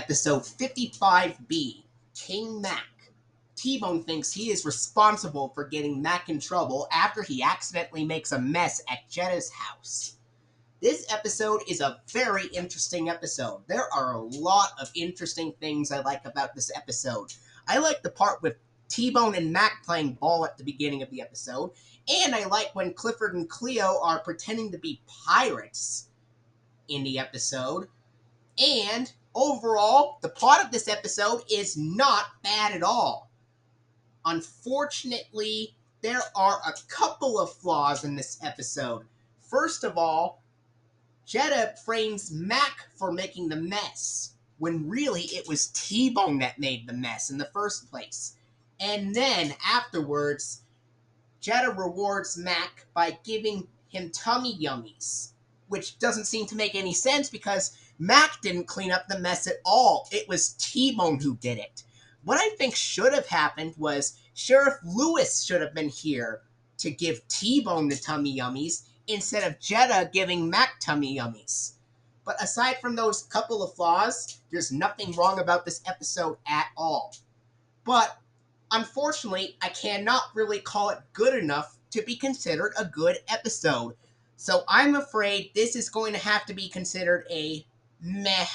Episode 55B, King Mac. T-Bone thinks he is responsible for getting Mac in trouble after he accidentally makes a mess at Jetta's house. This episode is a very interesting episode. There are a lot of interesting things I like about this episode. I like the part with T-Bone and Mac playing ball at the beginning of the episode, and I like when Clifford and Cleo are pretending to be pirates in the episode. And overall, the plot of this episode is not bad at all. Unfortunately, there are a couple of flaws in this episode. First of all, Jetta frames Mac for making the mess, when really it was T-Bone that made the mess in the first place. And then, afterwards, Jetta rewards Mac by giving him tummy yummies, which doesn't seem to make any sense because Mac didn't clean up the mess at all. It was T-Bone who did it. What I think should have happened was Sheriff Lewis should have been here to give T-Bone the tummy yummies instead of Jetta giving Mac tummy yummies. But aside from those couple of flaws, there's nothing wrong about this episode at all. But unfortunately, I cannot really call it good enough to be considered a good episode. So I'm afraid this is going to have to be considered a meh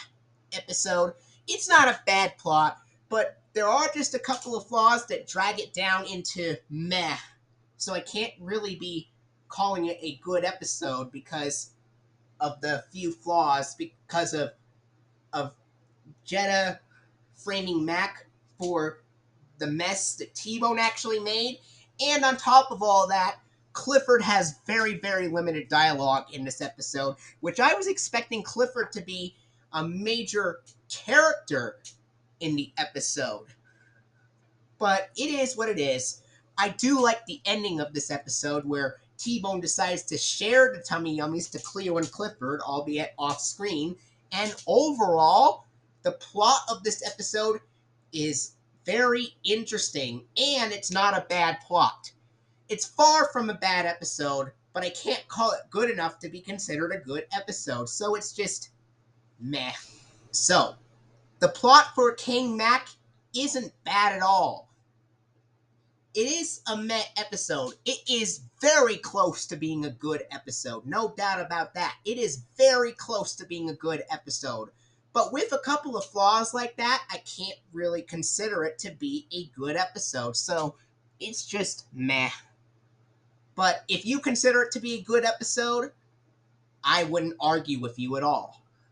episode. It's not a bad plot, but there are just a couple of flaws that drag it down into meh. So I can't really be calling it a good episode because of the few flaws, because of Jetta framing Mac for the mess that T-Bone actually made. And on top of all that, Clifford has very, very limited dialogue in this episode, which I was expecting Clifford to be a major character in the episode. But it is what it is. I do like the ending of this episode where T-Bone decides to share the tummy yummies to Cleo and Clifford, albeit off screen. And overall, the plot of this episode is very interesting, and it's not a bad plot. It's far from a bad episode, but I can't call it good enough to be considered a good episode, so it's just meh. So, the plot for King Mac isn't bad at all. It is a meh episode. It is very close to being a good episode, no doubt about that. It is very close to being a good episode. But with a couple of flaws like that, I can't really consider it to be a good episode. So it's just meh. But if you consider it to be a good episode, I wouldn't argue with you at all.